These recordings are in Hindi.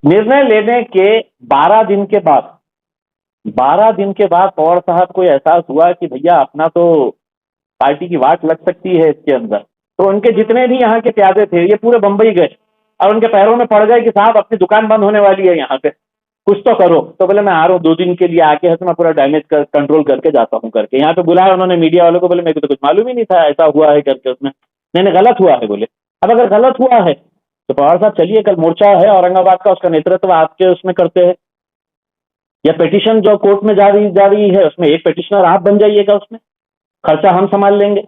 निर्णय लेने के 12 दिन के बाद पवार साहब को एहसास हुआ कि भैया अपना तो पार्टी की वाट लग सकती है इसके अंदर। तो उनके जितने भी यहाँ के प्यादे थे ये पूरे बंबई गए और उनके पैरों में पड़ गए कि साहब अपनी दुकान बंद होने वाली है यहाँ पे, कुछ तो करो। तो बोले मैं आ रहा हूँ 2 दिन के लिए, आके है तो मैं पूरा डैमेज कंट्रोल करके जाता हूँ करके। यहाँ पे बुलाया उन्होंने मीडिया वालों को, बोले मेरे को तो कुछ मालूम ही नहीं था ऐसा हुआ है करके। उसमें नहीं नहीं गलत हुआ है बोले। अब अगर गलत हुआ है तो पवार साहब चलिए, कल मोर्चा है औरंगाबाद का, उसका नेतृत्व आपके उसमें करते हैं, या पिटीशन जो कोर्ट में जा रही है उसमें एक पिटिशनर आप बन जाइएगा, उसमें खर्चा हम संभाल लेंगे।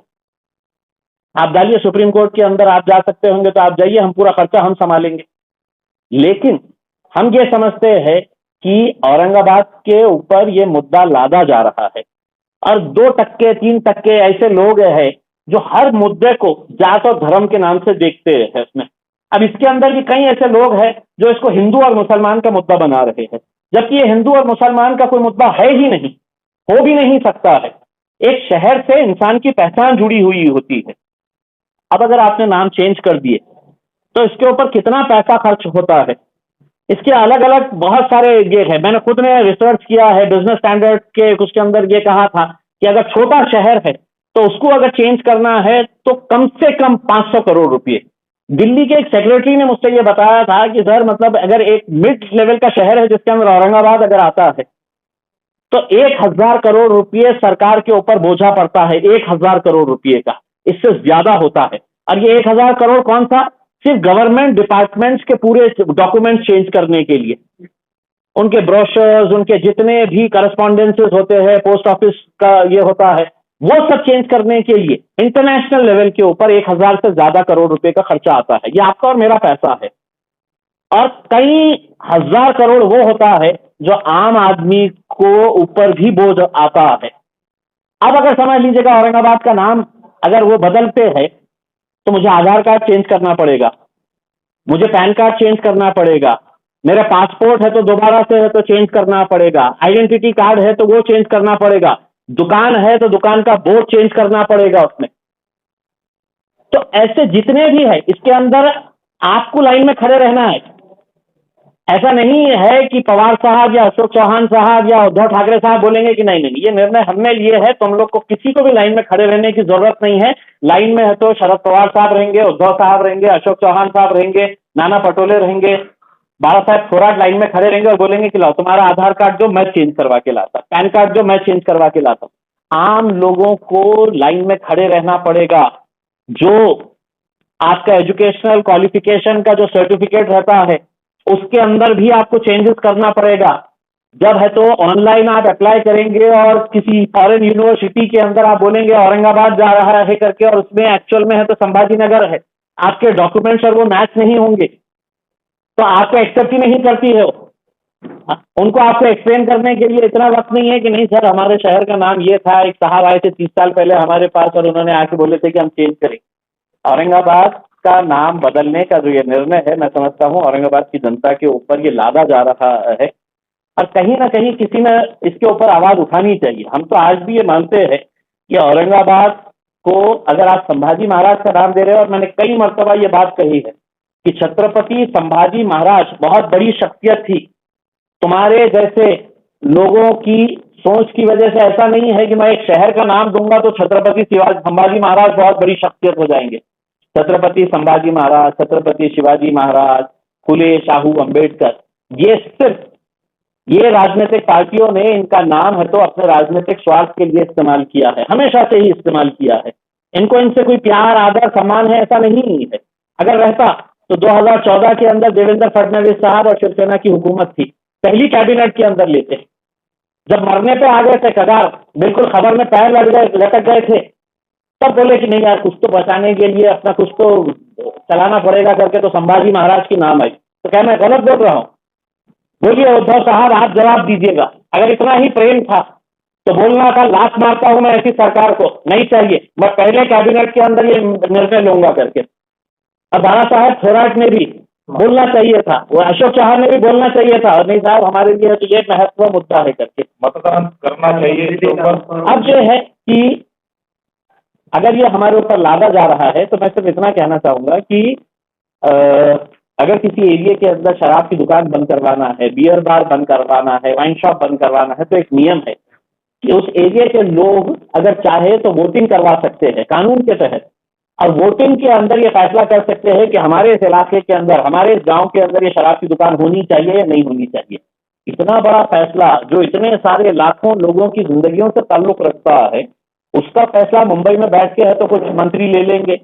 आप डालिए सुप्रीम कोर्ट के अंदर, आप जा सकते होंगे तो आप जाइए, हम पूरा खर्चा हम संभालेंगे। लेकिन हम ये समझते हैं कि औरंगाबाद के ऊपर ये मुद्दा लादा जा रहा है और 2% 3% ऐसे लोग हैं जो हर मुद्दे को जात और धर्म के नाम से देखते हैं उसमें। अब इसके अंदर भी कई ऐसे लोग हैं जो इसको हिंदू और मुसलमान का मुद्दा बना रहे हैं, जबकि ये हिंदू और मुसलमान का कोई मुद्दा है ही नहीं, हो भी नहीं सकता है। एक शहर से इंसान की पहचान जुड़ी हुई होती है। अब अगर आपने नाम चेंज कर दिए तो इसके ऊपर कितना पैसा खर्च होता है, इसके अलग अलग बहुत सारे ये है। मैंने खुद ने रिसर्च किया है, बिजनेस स्टैंडर्ड के उसके अंदर ये कहा था कि अगर छोटा शहर है तो उसको अगर चेंज करना है तो कम से कम 500 करोड़ रुपए। दिल्ली के एक सेक्रेटरी ने मुझसे ये बताया था कि सर मतलब अगर एक मिड लेवल का शहर है जिसके अंदर औरंगाबाद अगर आता है तो 1000 करोड़ रुपए सरकार के ऊपर बोझा पड़ता है, 1000 करोड़ रुपए का, इससे ज्यादा होता है। और ये 1000 करोड़ कौन सा, सिर्फ गवर्नमेंट डिपार्टमेंट्स के पूरे डॉक्यूमेंट चेंज करने के लिए, उनके ब्रोशर्स, उनके जितने भी करस्पॉन्डेंसेस होते हैं, पोस्ट ऑफिस का ये होता है, वो सब चेंज करने के लिए इंटरनेशनल लेवल के ऊपर 1000 से ज्यादा करोड़ रुपए का खर्चा आता है। ये आपका और मेरा पैसा है। और कई हजार करोड़ वो होता है जो आम आदमी को ऊपर भी बोझ आता है। अब अगर समझ लीजिएगा औरंगाबाद का नाम अगर वो बदलते हैं तो मुझे आधार कार्ड चेंज करना पड़ेगा, मुझे पैन कार्ड चेंज करना पड़ेगा, मेरा पासपोर्ट है तो दोबारा से है तो चेंज करना पड़ेगा, आइडेंटिटी कार्ड है तो वो चेंज करना पड़ेगा, दुकान है तो दुकान का बोर्ड चेंज करना पड़ेगा उसमें। तो ऐसे जितने भी है इसके अंदर आपको लाइन में खड़े रहना है। ऐसा नहीं है कि पवार साहब या अशोक चौहान साहब या उद्धव ठाकरे साहब बोलेंगे कि नहीं नहीं ये निर्णय हमने लिए है, तुम लोग को किसी को भी लाइन में खड़े रहने की जरूरत नहीं है। लाइन में है तो शरद पवार साहब रहेंगे, उद्धव साहब रहेंगे, अशोक चौहान साहब रहेंगे, नाना पटोले रहेंगे, बाला साहब थोराट लाइन में खड़े रहेंगे और बोलेंगे कि लाओ तुम्हारा आधार कार्ड जो मैं चेंज करवा के लाता, पैन कार्ड जो मैं चेंज करवा के लाता। आम लोगों को लाइन में खड़े रहना पड़ेगा। जो आपका एजुकेशनल क्वालिफिकेशन का जो सर्टिफिकेट रहता है उसके अंदर भी आपको चेंजेस करना पड़ेगा। जब है तो ऑनलाइन आप अप्लाई करेंगे और किसी फॉरेन यूनिवर्सिटी के अंदर आप बोलेंगे औरंगाबाद जा रहा है करके और उसमें एक्चुअल में है तो संभाजी नगर है, आपके डॉक्यूमेंट्स और वो मैच नहीं होंगे तो आपको एक्सेप्ट ही नहीं करती है। उनको आपको एक्सप्लेन करने के लिए इतना वक्त नहीं है कि नहीं सर हमारे शहर का नाम ये था, एक साहब आए थे 30 साल पहले हमारे पास और उन्होंने आके बोले थे कि हम चेंज करें। औरंगाबाद का नाम बदलने का जो ये निर्णय है मैं समझता हूँ औरंगाबाद की जनता के ऊपर ये लादा जा रहा है और कहीं ना कहीं किसी ने इसके ऊपर आवाज उठानी चाहिए। हम तो आज भी ये मानते हैं कि औरंगाबाद को अगर आप संभाजी महाराज का नाम दे रहे हो, और मैंने कई मर्तबा ये बात कही है कि छत्रपति संभाजी महाराज बहुत बड़ी शख्सियत थी। तुम्हारे जैसे लोगों की सोच की वजह से ऐसा नहीं है कि मैं एक शहर का नाम दूंगा तो छत्रपति संभाजी महाराज बहुत बड़ी शख्सियत हो जाएंगे। छत्रपति संभाजी महाराज, छत्रपति शिवाजी महाराज, फुले शाहू अंबेडकर, ये सिर्फ ये राजनीतिक पार्टियों ने इनका नाम है तो अपने राजनीतिक स्वार्थ के लिए इस्तेमाल किया है, हमेशा से ही इस्तेमाल किया है। इनको इनसे कोई प्यार आदर सम्मान है ऐसा नहीं है। अगर रहता तो 2014 के अंदर देवेंद्र फडणवीस साहब और शिवसेना की हुकूमत थी, पहली कैबिनेट के अंदर लेते, जब मरने पे आ गए थे कगार, बिल्कुल खबर में पैर लटक गए थे, तब बोले कि नहीं यार कुछ तो बचाने के लिए अपना कुछ तो चलाना पड़ेगा करके तो संभाजी महाराज की नाम आई। तो क्या मैं गलत बोल रहा हूं? बोलिए उद्धव साहब आप जवाब दीजिएगा। अगर इतना ही प्रेम था तो बोलना था लात मारता हूं मैं ऐसी सरकार को, नहीं चाहिए, मैं पहले कैबिनेट के अंदर ये निर्णय लूंगा करके। और बाला साहब थोराट ने भी बोलना चाहिए था, वो अशोक चौहान ने भी बोलना चाहिए था, और नहीं साहब हमारे लिए तो ये महत्व मुद्दा है करके मतदान करना चाहिए। अब जो है कि अगर ये हमारे ऊपर लादा जा रहा है तो मैं सिर्फ इतना कहना चाहूंगा कि अगर किसी एरिया के अंदर शराब की दुकान बंद करवाना है, बियर बार बंद करवाना है, वाइन शॉप बंद करवाना है, तो एक नियम है कि उस एरिया के लोग अगर चाहे तो वोटिंग करवा सकते हैं कानून के तहत, और वोटिंग के अंदर ये फैसला कर सकते हैं कि हमारे इस इलाके के अंदर, हमारे इस गांव के अंदर ये शराब की दुकान होनी चाहिए या नहीं होनी चाहिए। इतना बड़ा फैसला जो इतने सारे लाखों लोगों की जिंदगियों से ताल्लुक रखता है, उसका फैसला मुंबई में बैठ के है तो कुछ मंत्री ले लेंगे,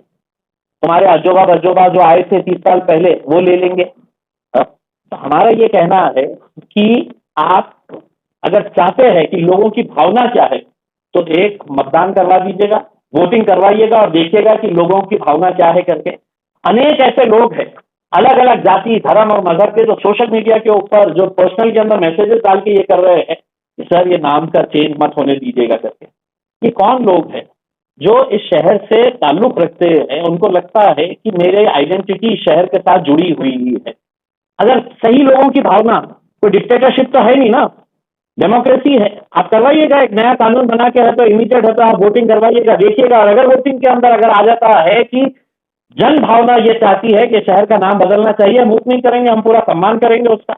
तुम्हारे अजोबा बजोबा जो आए थे 30 साल पहले वो ले लेंगे। तो हमारा ये कहना है कि आप अगर चाहते हैं कि लोगों की भावना क्या है, तो एक मतदान करवा दीजिएगा, वोटिंग करवाइएगा और देखिएगा कि लोगों की भावना क्या है करके। अनेक ऐसे लोग हैं अलग अलग जाति, धर्म और मजहब के, जो सोशल मीडिया के ऊपर जो पर्सनल के अंदर मैसेजेस डाल के ये कर रहे हैं कि सर ये नाम का चेंज मत होने दीजिएगा करके। ये कौन लोग हैं जो इस शहर से ताल्लुक रखते हैं, उनको लगता है कि मेरे आइडेंटिटी शहर के साथ जुड़ी हुई है। अगर सही लोगों की भावना, कोई डिक्टेटरशिप तो है नहीं ना, डेमोक्रेसी है। आप करवाइएगा, एक नया कानून बना के है तो इमीडिएट है तो आप वोटिंग करवाइएगा, देखिएगा। और अगर वोटिंग के अंदर अगर आ जाता है कि जन भावना ये चाहती है कि शहर का नाम बदलना चाहिए, हम नहीं करेंगे, हम पूरा सम्मान करेंगे उसका।